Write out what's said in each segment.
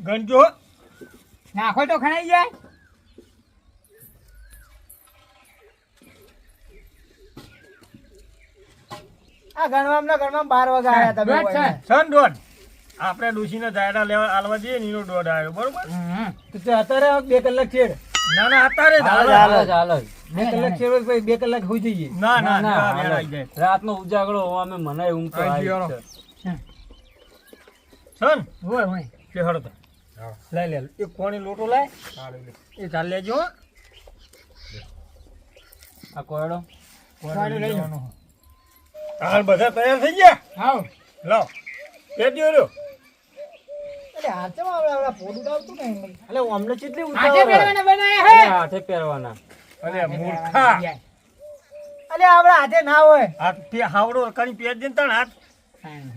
ગણજો નાખો તો ખણાઈ જાય. આ ગણવામાં 12 વાગે આયા તમે દોઢ છે. સન દોઢ આપણે ડોશીને જાયડા લેવા આલવા જઈએ ને એનો દોઢ આવ્યો બરોબર. તો તે અત્યારે 2 કલાક છેડ ના ના અત્યારે જ હાલો. ચાલો 2 કલાક છેડ પછી 2 કલાક હોઈ જઈએ. ના ના ના, ના હાલો. વેળ આવી જાય. રાતનો ઉજાગરો હોવામાં મને ઊંઘ તો આવી જ છે. સન હોય હોય. કે હળો તો લઈ લે એક કોણી લોટો લાય એ ચાલ લેજો હો. આ કોયડો કોણી લઈ જવાનો. હાલ બધા તૈયાર થઈ ગયા. આવ. લાવ પેટ્યો રહ્યો. અરે હાથમાં આવડા પોડું આવતું નહીં. એટલે અમને કેટલી હાથે ઉતાવળ. પહેરવાના બનાયા હે. હાથે પહેરવાના. અરે મૂર્ખા અલે આપડા હાથે ના હોય. હાથ પે હાવડો કરી પેટ દે ને તાણ હાથ.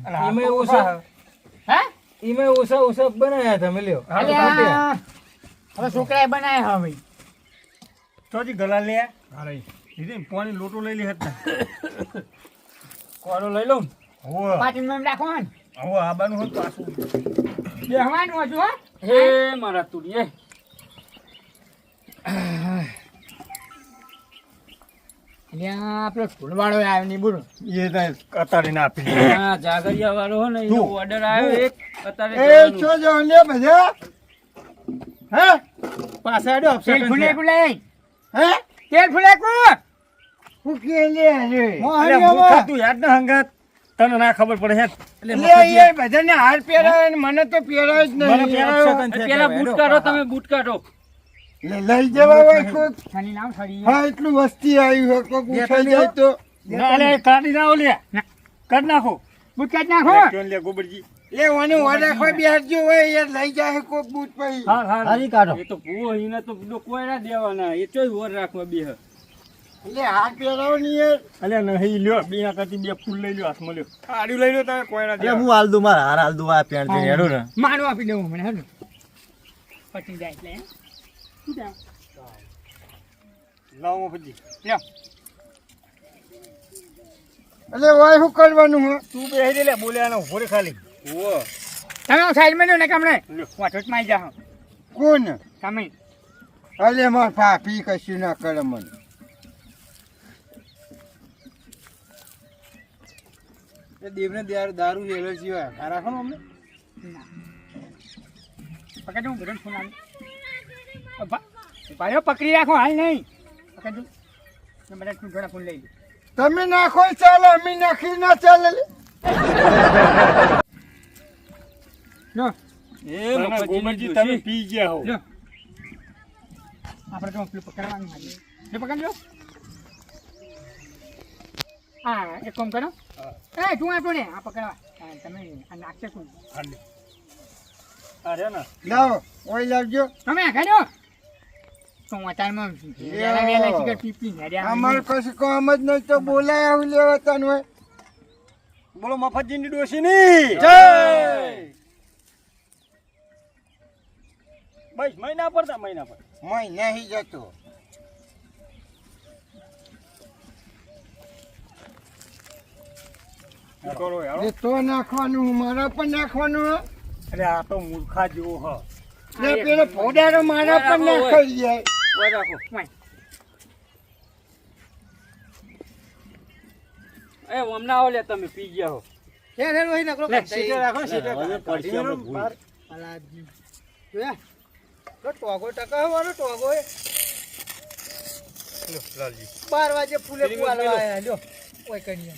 અરે હાથ એમાં તો ઓછા ઓછા. હે? ઈમે ઓછા બનાયા તમે લ્યો. હાલો, અલે કાઢી. આ હવે છોકરાએ બનાયા હવે. ચોથી ગલા લે. હા રહી દીદી પાણી લોટો લઈ લે હતા. કોયડો લઈ લઉં. હોવે પાટીમાં એમ રાખો ને. હવે આબાનું હતું પાછું. બેહવાનું હતું હો. હે મારા તુડીએ. અલે આ આપણો ફૂલવાળો આવ્યો નહીં બોલો. એ તો કતારીને આપી દે. હા જાગરિયા વાળો હો ને એનો તું. ઓર્ડર આવ્યો એક અત્યારે એ જવાનું. છો જો લે બધા. હે? પાછા આડો તેલ ફૂલે ફૂલે. હે? તેલ ફૂલે કો. હું કે લે રે. અરે મૂર્ખા તું યાદ ના હંગાત તને ના ખબર પડે હે. એટલે લે એ બધાને હાર પહેરાવે ને મને તો પહેરાવે જ મને નહીં. પહેરાવ્યો. પેલા બૂટ કાઢો તમે બૂટ કાઢો. લે લઈ જવા હોય કોક. ખાલી નામ છડી. હા એટલું વસ્તી આવ્યું હોય કોક ઉઠાઈ જાય તો. ના અલે કાઢી ના ઓલે કાઢ નાખો. બુટ કાઢ નાખો. કેમ લે ગોબરજી. લે ઓને ઓરે કોઈ બેસજો હોય યાર લઈ જાય કોક બૂટ પછી. હા હા હારી કાઢો. એ તો ભૂવો એને તો બધો કોયડા દેવાના એ ચોય વર રાખવા બે લે હાર પહેરાવો ને યાર. અલે નહીં લ્યો બીના કરતી બે ફૂલ લઈ લ્યો હાથમાં લ્યો. આડ્યું લઈ લ્યો તમે કોયના દે. હાલ દઉં મારા હાર હાલ દઉં આ પેન્ટ દે હેડો ને માનું આપી દઉં મને હેલો. પટી જાય એટલે. શું થાય? લાવો પછી. લ્યો. એટલે ઓય શું કરવાનું હો? તું બેહી દે લે બોલ્યાનો ઉભો રે ખાલી. ઓવો તમે સાઈડમાં લ્યો ને કમણે. વાટોટ માં આવી જાઓ. કોણ? તમે. અલે માર ભાભી કશું ના કરે મને. એ દેવને દારૂ એલર્જી હોય આ રાખો ને અમને. પકડજો હું ઘરે ફોન આવી. ભાઈઓ પકડી રાખો હાલ નહીં. પકડજો. મેં બધા તું ઘોડા ફોન લઈ લે. તમે નાખો ચાલે અમે નાખી ના ચાલે લે. લો. એ તમે મફતજીની ગોબરજી ડોશી. તમે પી ગયા હો. લ્યો. આપણે તો પેલું પકડવાનું હાલ. લે પકડજો. હા એક કામ કરો. એ તું આપો ને આ પકડવા. હા, તમે આ નાખશે શું? હાલે. આ રે ને લાવો ઓય લાવજો. તમે ખાજો. તો વાતાવરણમાં વેલા વેલા સિગરેટ પીપી ને અમારે કશું કામ જ નહીં તો બોલાય આવું લેવા તને હોય. બોલો મફતજીની ડોશીની જય. બસ મહિના પડતા મહિના પર. મય નહીં જતો. શું કરો યાર? એ તો નાખવાનું મારા પર નાખવાનું હો. અરે આ તો મૂર્ખા જેવો હ. લે પેલો ફોડારો મારા પર નાખાઈ જાય. ઓય રાખો એ હમણાં આવો લે તમે પી ગયા હો સીધે રાખો ને, સીધે હવે પડશે આપણે ભૂલ. બહાર. અલાજી. જોયા? તો ટોગો ટકા વાળો ટોગો એ લ્યો, લાલજી. 12 વાગે ફૂલે ફુવાલવા આયા લ્યો. ઓય કણીએ.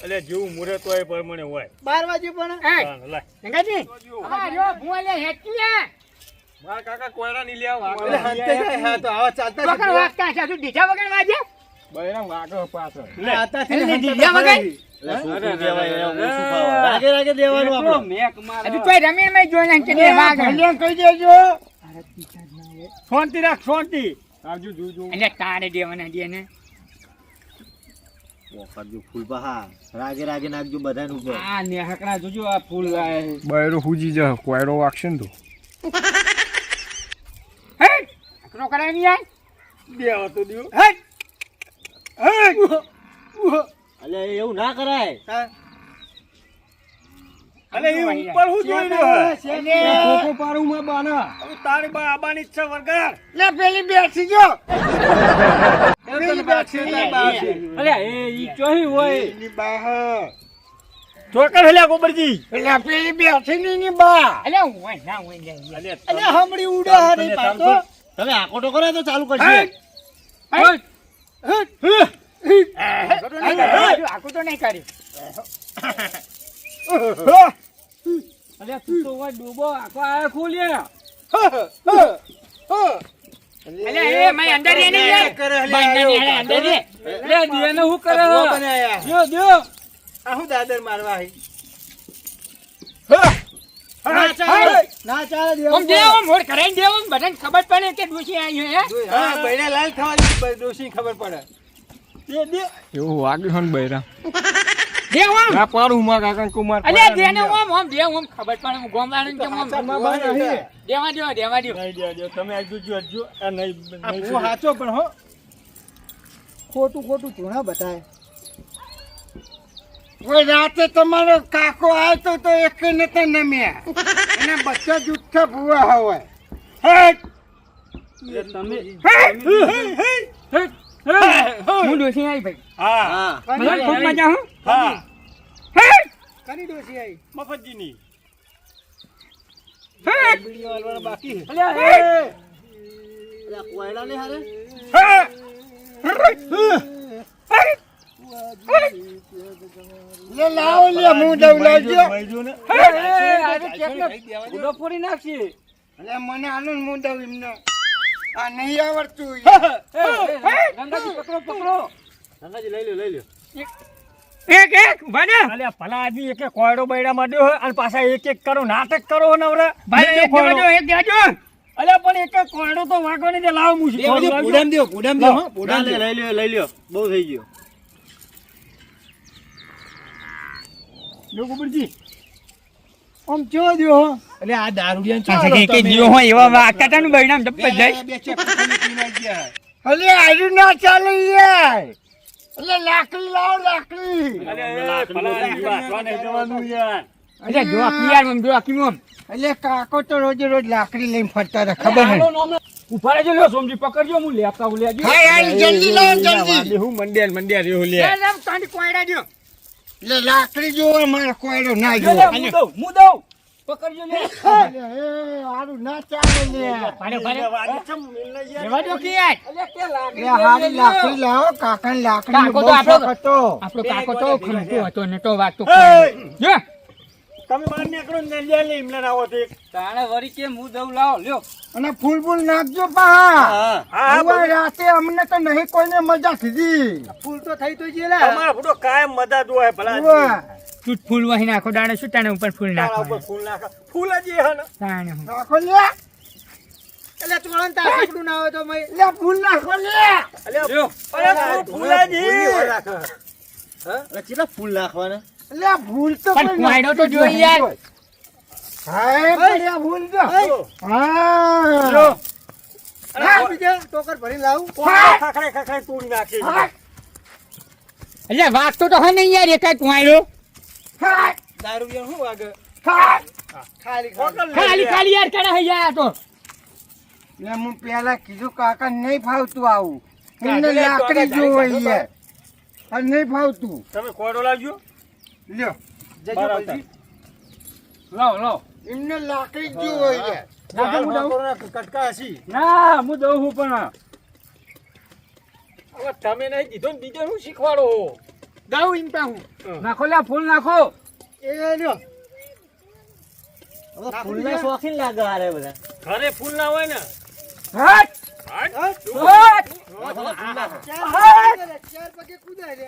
એટલે જેવું મુહૂર્ત હોય એ પ્રમાણે હોય. 12 વાગે પણ એ હા, લાય. ગંગાજી આ જો ભુવાલે હેકી લે મારા કાકા કોયડા ની લેવા એટલે હાથે જાય. હા તો આવા ચાલતા વગર વાગતા છે તું દીધા વગર વાજે બૈરા વાગો પાછળ. એટલે દીધા વગર એટલે છોકરું કહેવાય, એને ઓછું ફાવે. રાગે રાગે દેવાનું એટલો આપણે. મેક મારો. હજુ તોય રમીન માં જોઈ ને કે વાગ કલ્યાણ કહી દેજો. શાંતિ રાખ શાંતિ. આવજો જોજો. એટલે તારે દેવાના દે ને વખત જો ફૂલ બહાર. રાગે રાગે નાખજો બધાને ઉપર. આ નેહકડા જોજો આ ફૂલ લાયા છે. બૈરો હુજી જા કોયડો વાગશે ને તો. હે અકરો કરાય નહીં આય દેવા તો દિયો. હે એટલે એવું ના કરાય. અલે એ ઉપર હું જોઈ રહ્યો ખોખો પાડું માં બાના હવે તારી બા આબાની ઈચ્છા વરગાર લે પેલી બેસી જો પેલી બાકી તારી બા છે. અલે એ ઈ ચોહી હોય પેલી બા ચોકર હલ્યા ગોબરજી એટલે પેલી બેસી ની બા અલે હોય ના હોય જાય અલે અલે હમણી ઉડા હરી પાછો તમે આકોટો કરો તો ચાલુ કરશે આખું તો નહીં કર્યું અલે તું તો હોય ડૂબો આખો આ ખોલ્યા અલે એ મેં અંદર રે નહીં યાર કરે અંદર રે લે દિયાને હું કરે ભૂવા બનાયા. જો જો આ હું દાદર મારવા હી ના ચાલે. ના ચાલે દેવ ઓમ દેવો મોડ કરાઈને દેવો બધાને ખબર પડે કે ડોશી આવી હે હા બૈરા લાલ થવાની દોશી ખબર પડે દે દે એવું વાગ્યું હન બૈરા દેવ ઓમ ના પાડું માં કાકા કુમાર અલે દેને ઓમ ઓમ દેવ ઓમ ખબર પડે હું ગોમવાળાને કેમ ઓમ દેવા દો નહીં દે તમે આજુ જો આ નહીં હું હાચો પણ હો ખોટું ચૂણા બતાય ઓય રાતે તમારો કાકો આવ્યો તો એક નતા નમ્યા એને બચ્ચા જુઠ્ઠા ભૂવા હોય તમે હું ડોશી આવી ભાઈ હા મને ખૂબ મજા હું હા કની ડોસી આવી મફતજીની બીડીઓ હાલવાના બાકી છે. કોયડા ને હારે લે લાવો લે હું દઉં લાવજો ઉડો ફોડી નાખશે અલે મને આનું હું દઉં એમને આ નહીં આવડતું ગંગાજી પકડો ગંગાજી લઈ લ્યો એક ભાને અલે ભલા આદમી એક કોયડો બૈડા માંડ્યો હોય અને પાછા એક કરો નાટક કરો નવરા ભાઈ એક દેજો એક દેજો અલે પણ એક કોયડો તો વાગો ને લાવ મુશી પોડામ દો હો લઈ લ્યો બહુ થઈ ગયો જો ગોબરજી આમ જો દો હો એટલે આ દારૂડિયા કે જીવો હોય એવા વાગતા હતા ને બૈણામ જપ્પ જાય અલે આયુ ના ચાલે યાર અલે લાકડી લાવો લાકડી અલે ભલા આદમી વાંચવા નહીં જવાનું યાર અરે જો યાર મમ જો આકી એટલે કાકો તો રોજ લાકડી લઈને ફરતા હતા ખબર નહીં ઉભા રહેજો લ્યો સોમજી પકડજો હું લેતા હું લેજો હા યાર જલ્દી લાવો જલ્દી વાલી હું મંડ્યા રહ્યો લે રામ તાંડી કોયડા જો એટલે લાકડી જોવો મારો કોયડો ના લે, જોવો હું દઉં પકડજો લે એ હારું ના ચાલે લે ભાડે ચમ મિલને યાર લેવા દો કે યાર અલે કે લાગે એ હારી લાકડી લાવો કાકાની લાકડી કાકો બહુ તો આપણો- શોખ હતો આપણો કાકો તો ખંતો હતો ને તો વાગતો એ! જો તમે બહાર નીકળો ને લ્યા લે એમને આવો તો એક તાણે વરી કે હું દઉં લાવો લ્યો અને ફૂલ નાખજો પા હા હવે રાતે અમને તો નહીં કોઈને મજા કીધી ફૂલ તો થઈ તો ગયેલા તમારા ફોટો કાયમ મદદ હોય ભલા ઉવા. તું ફૂલ વહી નાખો દાણે શું તાણે ઉપર ફૂલ તારા ઉપર નાખો ફૂલ નાખા ફૂલ જ એ હે ને તાણે હું નાખો લે એટલે ચોળન તા સપડું ના હોય તો મય લે ફૂલ નાખો લે લ્યો અરે ફૂલ જ કેટલા ફૂલ નાખવાના લે ફૂલ તો પણ કોઈ કોયડો તો જોઈ યાર હા પડ્યા ફૂલ તો હા લ્યો હા બીજા ટોકર ભરી લાવું ખખડે તોડી નાખી એટલે વાગતો તો હે નહીં યાર એકાય કોયડો હા દારૂ યાર શું વાગે હા ખાલી ખાલી ખાલી યાર કેડા હે યાર તો લે હું પેલા કીધું કાકા નહીં ફાવતું આવું એમને લાકડી જોવે યાર આ નહીં ફાવતું તમે કોડો લાવજો લ્યો બરાબર લાવ એમને લાકડી જોવે યાર કટકા હસી ના હું દઉં હું પણ હવે તમે નહીં કીધું ને બીજે હું શીખવાડો ગાઉ ઇમ તા હું નાખો લ્યા ફૂલ નાખો એ લ્યો ફૂલના શોખીન લાગે હારે બધા ઘરે ફૂલ ના હોય ને હટ ચાર પગે કૂદાય રે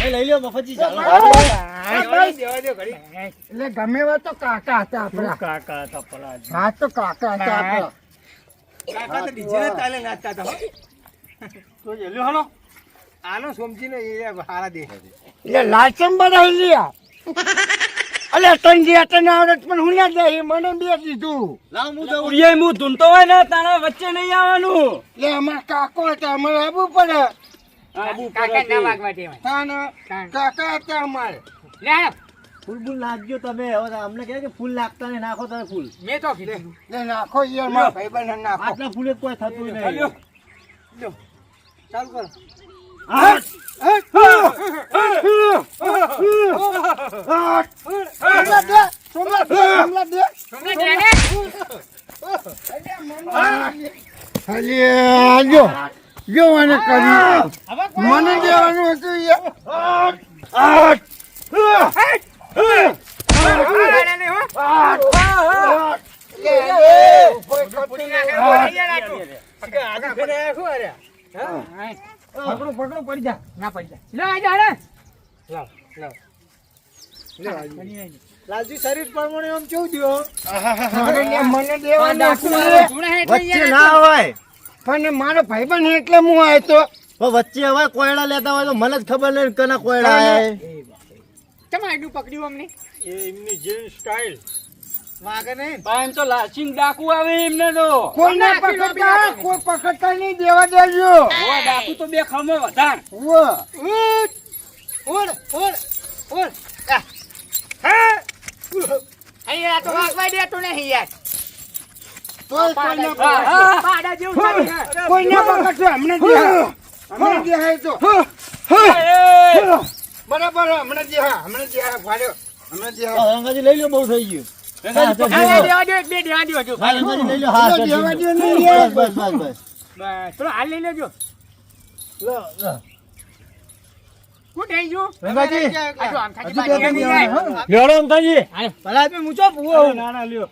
લઈ લ્યો મફતજી ચાલો એટલે ગમે એવા તો કાકા હતા આપણા કાકા હતા પલા હા તો કાકા હતા આપણા કાકા તો ડીજે ના તાલે નાચતા હતા તો લ્યો હાલો આનો સમજીને એ હારા દે એટલે લાચમ બનાવી લ્યા અલ્યા તને જે તને આવડત પણ હું ના દે મને બે દીધું. લાવ હું દઉં. ઉડિયાઈ હું ધૂનતો હોય ને તારા વચ્ચે નહીં આવવાનું. લે અમાર કાકો હતા અમારે આવવું પડે. આબુ કાકા પડે ના તે. વાગવા દેવાય. તાને કાકા હતા અમારે. લે હાલો. ફૂલ બૂલ નાખજો તમે. હવે અમને કહે કે ફૂલ નાખતા નહીં, નાખો તમે ફૂલ. મેં તો કીધું. લે નાખો યાર મારા ભાઈબંધને નાખો. આટલા ફૂલે કોઈ થતું નહીં. ચાલ્યો. ચાલુ કરો. સોમલા દે. સોમનાથ લે ને. અલ્યા જો જો મને કરી મને દેવાનું હતું યાર. પકડો પડી જા. ના પડી જા. લે આ જા લાલજી શરીર પ્રમાણે આમ કેવું દ્યો? મને દેવાનું હતું વચ્ચે ના હોય. પણ મારો ભાઈબંધ એટલે હું આવ્યો તો. પણ વચ્ચે હવે કોયડા લેતા હોય તો મને જ ખબર નહીં કના કોયડા આયા. તમારે આડું પકડ્યું અમને. એ એમની જેવી સ્ટાઇલ. વાગે નહીં. પણ તો લાચીન ડાકુ આવે એમને તો. કોઈ ના પકડતા કોઈ પકડતા નહીં દેવા દેજો. ઓ ડાકુ તો બે ખમો વધાર. અહીંયા તો વાગવા દેતો નહીં યાર. કોઈ પાડા જેવું થાય છે. ના પકડશો હમણાં જે હમણાં જે તો બરાબર હમણાં જે ભાડ્યો હમણાં જે રંગાજી લઈ લો, બહુ થઈ ગયું. હવે દેવા દો, એક બે દેવા દો હજુ. હા, રંગાજી લઈ લો. હા, ચલો, સર, દેવા જીજો. દ્યો નહીં. બસ બસ બસ. બસ, ચલો હાલ લઈ લેજો. લો. શું થઈ ગયું? રંગાજી આ જો આમ થાકી હજુ બાકી બે નહીં ત્રણ જાય. હા. લેવડો અમથાજી. ભલા આપે મૂચો પૂવો. ના ના લ્યો.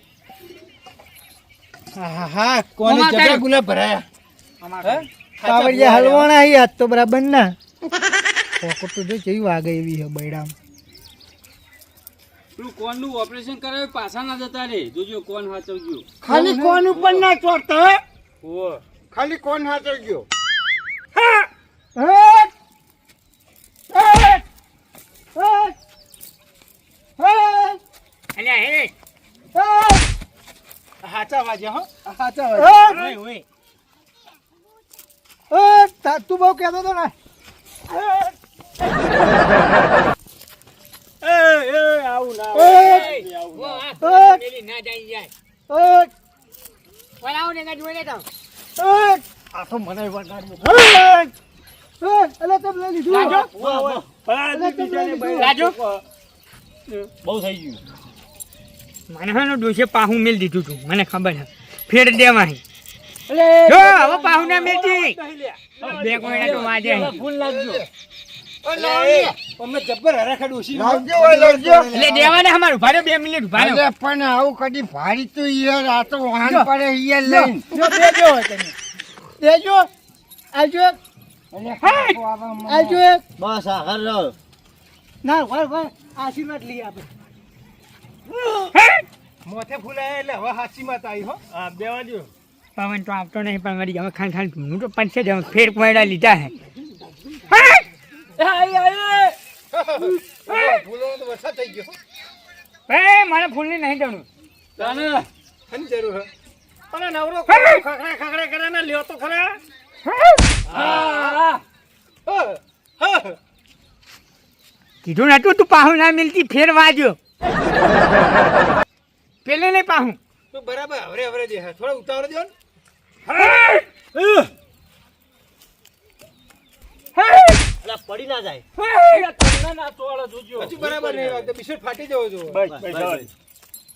હા, કોને જબરા ગુલાબ ભરાયા. અમારે કાવડિયા હલવાના હી આજ તો બરાબર ના. પોકટ તો જો કેવી વાગે એવી હે બૈડામ. તું કોનનું ઓપરેશન કરાવે પાછા ના જતા રે. જોજો કોણ હાચવજો. ખાલી કોણ ઉપર ના ચોટતો હે? ઓ ખાલી કોણ હાથે ગયો અલ્યા હે હાચા વાજ્યા હો. હાચા વાજ્યા. તું બહુ કહેતો તો ને. આવું ના ઓ આ મેલી ના જાય જાય. વળાવો ને જોઈ લેતો. આ તો મને વગાડ્યું. અલે તમે લઈ લીધું. લાજો. લાજો. બહુ થઈ ગયું. મને હાનો ડોસે પાહું મેલ દીધું તું, મને ખબર છે. ફેર દેવાય. અલે જો હવે પાહું ના મેલજી. બે કોઈના તો વાજે. ફૂલ લાગજો. અમે જબ્બર હરાખડ ઓછી. લાવજો એટલે દેવાને અમારું ભાડે 2 મિનિટ ભાડે. અરે પણ આવું કદી ભારી તો યાર આ તો વાહન પડે યાર લઈને જો દેજો હોય તમે. દેજો. આવજો. અરે કાકો આવા મને. આવજો. બસ આ હર રહો. ના ભાઈ આશીર્વાદ લઈ આપે. મોથે ફૂલાય એટલે હવે હાચી માત આવી હો. હા બેવા દો. પવન તો આવતો નહીં પણ વળી હવે ખાન ખાન હું તો પંચે જ ફેર કોયડા લીધા હે. ફૂલો તો વરસાદ થઈ ગયો. એ મારે ફૂલની નહીં જણું. તાને શેની જરૂર હે? પણ નવરો ખખડા ખખડા કરે ને લ્યો તો ખરા. કીધું નતું તું પાહું ના મિલતી ફેર વાજ્યો. પેલે નહીં પાહું. તું બરાબર હવરે હવરે દે થોડા ઉતાવળ દો ને. અલા પડી ના જાય. તમને ના તોડે જોજો. હજુ બરાબર નહીં વાગતો બિસ્કિટ ફાટી જવો જો. બસ.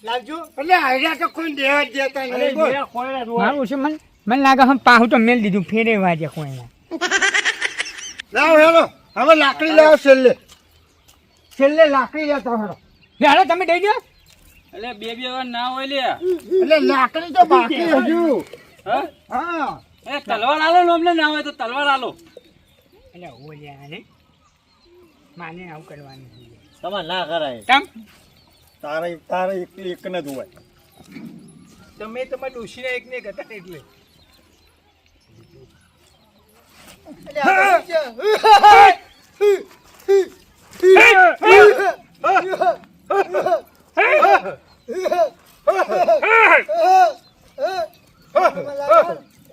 લાવજો એટલે આયરા તો કોઈ દેવા જ દેતા નહીં બોલ. મારું છે મને લાગે હમ પાહું તો મેલ દીધું ફેરે વાજે કોઈના. લાવ હેલો હવે લાકડી લાવો છેલ્લે લાકડી લેતો હેલો લે હાલો તમે દઈ દો. એટલે બે વાર ના હોય લે. એટલે લાકડી તો બાકી હજુ હા હા એ તલવાર આલો ને અમને ના હોય તો તલવાર આલો. એટલે ઓલ્યા ને માને આવું કરવાનું. તમારે ના કરાય. તમ તારે એક ને જ હોય. તમે તમારા ડોશીને એક ને હતા ને એટલે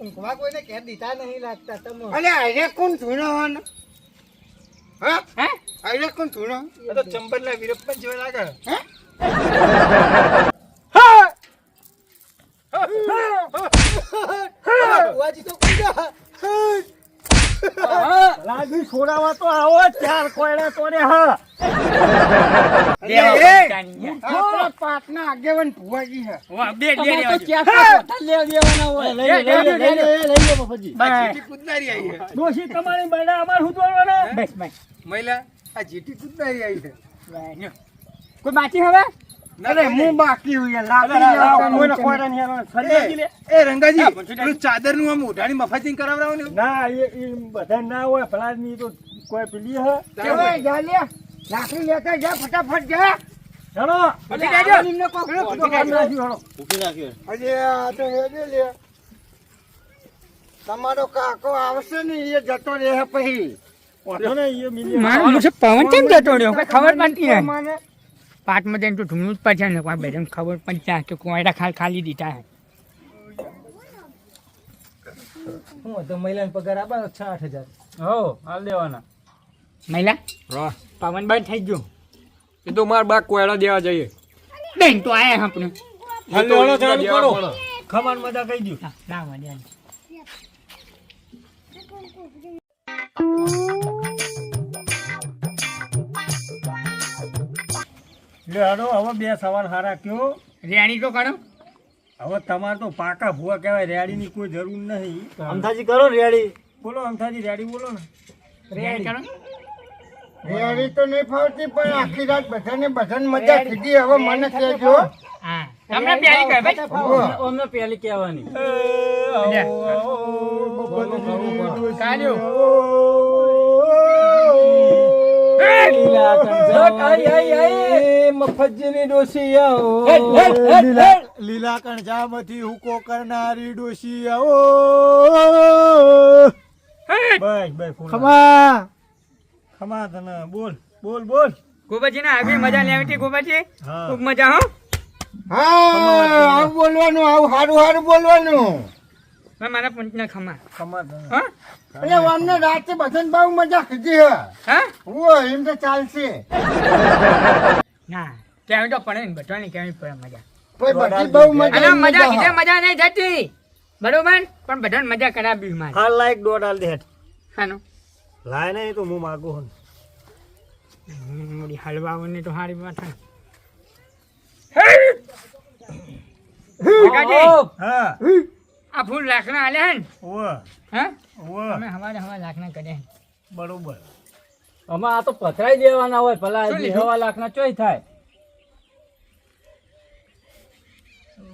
ઊંઘવા કોઈને ઘેર દીધા નહીં લાગતા તમે. અલે આને કોણ ધૂણવાનું? હા હે આને કોણ ધૂણો? આ તો ચંપલના વીરપ્પન જેવા લાગે. ભુવાજી તો કૂદ્યા. લાગી છોડાવા તો આવો ચાર કોયડા તોડે હા. આપણા પાટના આગેવાન ભુવાજી છે. તમારે તો ક્યાં તો લેવા દેવાના હોય. લઈ લો મફતજી. આ જીટી કૂદનારી આવી છે. ડોશી તમારી બૈડા અમાર શું તોડવાના? બસ બસ મહિલા આ જીટી કૂદનારી આવી છે. કોઈ બાકી હવે અરે હું બાકી હું યાર અરે, લાકડી આ લેવા કોઈને જવાનું કોયડા છે. નહીં આવવાના. સરિયાજી લે. એ રંગાજી પેલું ચાદરનું આમ ઉઢાડી મફતિંગ કરાવડાવો ને. ના એ બધા ના હોય ફલાદની તો કોઈ પેલી હે. કેવાય જા લે લાકડી લેતા જા ફટાફટ જા. ચાલો. પછી જાજો. નિમને કોક ઉઠી નાખ્યું, હાલો. અરે આ તો હેડે લે તમારો કાકો આવશે ને એ જતો રહે પછી વાંધો નહીં, એ મિલી મારો મુસે પવન કેમ જતો રહ્યો કઈ ખબર પડતી નહીં મને પાટમાં જઈને તો ઢૂંઢવું જ પડશે ને કોઈ બધાને ખબર પડી જાય કે કોયડા ખાલી દીધા હે હું તો મહિલાને પગાર આપવાનો 6-8 હજાર. હો હાલ દેવાના. મહિલા પવન બંધ થઈ ગયો એ તો માર બા કોયડા દેવા જઈએ. બેન તો આયા આપણે હાલો ચાલુ કરો. ખમાન મજા કહી દઉં. ના મજા લે હાલો હવે બે સવાલ હારા કયો. રેણી તો કરો હવે તમારે તો પાકા ભૂવા કહેવાય, રેડીની કોઈ જરૂર નહીં. અમથાજી કરો રેડી. બોલો અમથાજી રેડી બોલો ને. રેણી કરો રેડી તો નહીં ફાવતી પણ આખી રાત બધાને મજા કીધી હવે મને કહેજો હા તમને પ્યારી કર ભાઈ અમને પહેલી કહેવાની. કાલ્યો મફતજીની ડોશી આવો. લીલા કણજામાંથી હુકો કરનારી ડોશી આવો. બસ બસ ફોન. ખમા ખમા તને બોલ બોલ બોલ. ગોપાજી ને આવી મજા લેવી હતી ગોપાજી હા. ખૂબ મજા હો હા આવું બોલવાનું આવું સારું સારું બોલવાનું મારા પંચ ને ખમા ખમા તને. હા એટલે અમને રાતે બધાને બહુ મજા કીધી હે હા ઓ એમ તો ચાલશે ના કેવી તો પડે ને બધાને કેવી પડે મજા કોઈ બધી બહુ મજા અને મજા કીધે મજા નહીં થતી બરોબર પણ બધાને મજા કરાવી મારે હાલ લાયક દોડ હાલ દે. હાનો લાય નહીં તો હું માગું હું. મોડી હલવાઓને તો હારી વાત હા આ ફૂલ લાખના આલ્યા હે ને ઓવે હા ઓવે અમે હવા લાખના કર્યા હે. બરોબર. આમાં આ તો પથરાઈ દેવાના હોય ભલા શું લીધું? 1.5 લાખના ચોય થાય.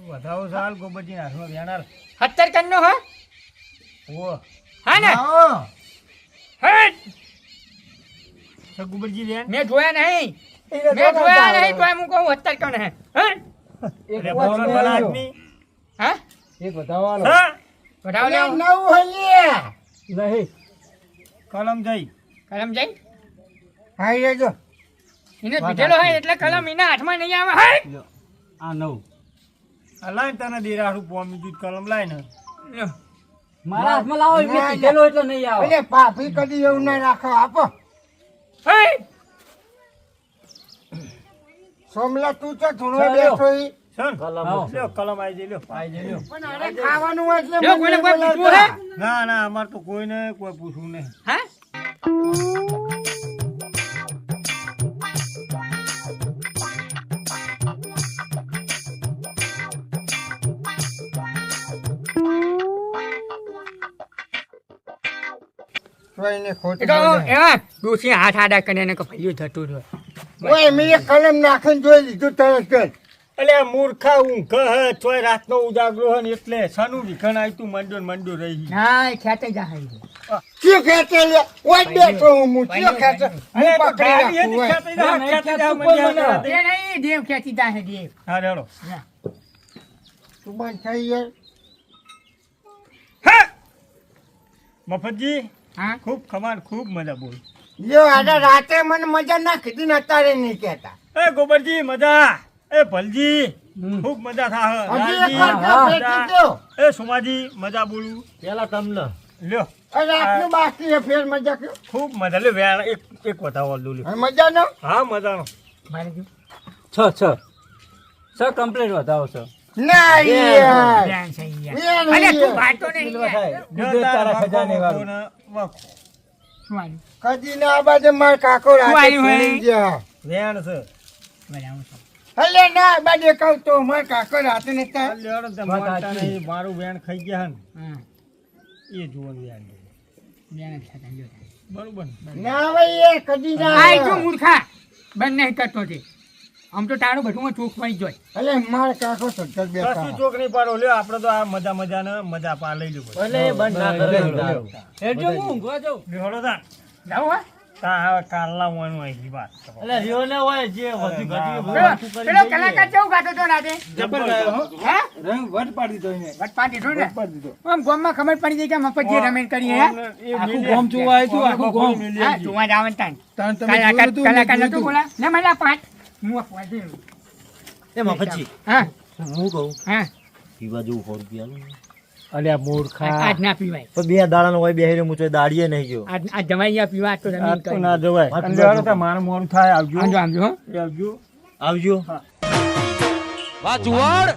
વધાવો સાલ ગોબરજી હાથમાં વ્યાનાર. 70 કન્નો હો ઓવે હા ને હે તો ગોબરજી લે. મેં જોયા નહીં મેં જોયા નહીં તોય હું કહું 70 કણ હે હે અરે બોલો ભલા આદમી. હા એક વધારવાનો હા બતાવો લેવો નવું હૈયા નહીં. કલમ જઈ. કલમ જઈ હા એ જો એને પીધેલો હોય એટલે કલમ એના હાથમાં નહીં આવે હે આ નવ આ લાય ને તને દેરાડું પોમી દૂધ કલમ લાય ને. લ્યો. મારા હાથમાં લાવો એટલે કીધેલો એટલે નહીં આવે. એટલે ભાભી કદી એવું ના રાખો આપો હે સોમલા તું તો થોડો ચાલો. બેઠો ઈ. સન કલમ લ્યો કલમ આવી જઈ લ્યો. આઈ જજો. પણ આને ખાવાનું હોય એટલે લ્યો, મને કોઈને કોઈ પૂછવું બોલાવતા. હે ના ના અમારે તો કોઈને કોઈ પૂછવું નહીં. હા કોઈને ખોટું એ તો બોલે. એવા ડોસી હાથ આડા કરીને કે ભૈયું થતું રહ્યું ઓય મેં એક કલમ નાખીને જોઈ લીધું તરત જ. એટલે આ મૂર્ખા ઊંઘ હે તોય રાતનો ઉજાગરો હે ને એટલે સનું વિખણ આવી તું મંડો રહી ગઈ. ના એ ખેંચાઈ જાય ચિયો ખેંચે લે ઓય બેઠો હું ચિયો ખેંચે હું અરે તો પકડી ગાડી રાખું હતી, ઓય. ખેંચી જાઓ, ના, ખેંચી જાઓ, ખેંચી મંડ્યા ઉપર કરે. એ નહીં દેવ ખેંચી જાય દેવ હા રેડો. ના. તું બંધ થઈ યાર. હા મફતજી હા ખૂબ ખમાન ખૂબ મજા બોલ. લ્યો આજે રાતે મને મજા ના કીધી ને અત્યારે નહીં કહેતા એ ગોબરજી મજા. એ ભલજી ખૂબ મજા થાય હજી એક વાર કયો, ફેંકી દ્યો. એ સુમાજી મજા બોલું પેલા તમને લ્યો અરે આટલું બાકી છે, ફેર મજા કયો. ખૂબ મજા લ્યો વેણ એક વધાવો દઉં લ્યો હવે મજા નો હા મજાનો મારે જો છ કમ્પ્લીટ વધાવો છો ના યાર ધ્યાન છે યાર. યાર, અરે તું યાર. વાંચો ને યાર. લ્યો તારા ખજાને વાળું શું આવ્યું? કદી ના આ બાજુ માર કાકો રાતે આવ્યું હોય? ફરી ગયા. વેણ છે બરાબર છે. અલે ના આ બાજુ કહું તો માર કાકો રાતે નતા. લ્યો ને તમે વાંચતા નહીં. મારું વેણ ખાઈ ગયા ને હા એ જુઓ વેણ બેન જ ખાતા લ્યો. બરોબર ને? ના આવે યાર, કદી ના આય આવે. તું મૂર્ખા બંધ નહીં કરતો છે આમ તો તારું બધું ચોખ પડી જોય અલે માર કાકો સજ્જડ બેઠા. કશું ચોક નહીં પાડો લ્યો આપણે તો આ મજાને મજા પા લઈ લ્યો પછી. ભલે બંધ ના કરે હેડજો હું ઊંઘવા જાઉં લ્યો હળો તા જાઉં હા તા હવે કાલના મોનું આવી વાત કરો. એટલે રહ્યો ને હોય જે વધુ ઘટી પેલો કલાકાર કેવું ગાતો હતો રાતે જબર ગાયો હો. હે રંગ વટ પાડી દો એને. વટ પાડી દીધું ને આમ ગામમાં ખબર પડી ગઈ કે મફત જે રમેણ કરી હે આખું ગોમ જોવા આવ્યું તું, આખું ગોમ. હા તું જ આવે તાન તાન તમે કલાકાર જોયું તું, કલાકાર મેં નતું જોયું બોલા ને મને આ પાંચ હું આ પાંચ દે. એમાં પછી હા હું કહું હા પીવા જેવું 100 રૂપિયાનું અલ્યા મૂર્ખા આજ ના પીવાય તો બે દાડાનો હોય બેહીને હું તો દાડીએ નહીં ગયો આજ જમાઈ પીવા આજ તો આ રમેણ તો કરી ના જવાય. અને લ્યો હળો તા મારું મોડું થાય આવજો આજો આજો હો એ આવજો આવજો હા. વાહ જુવાડ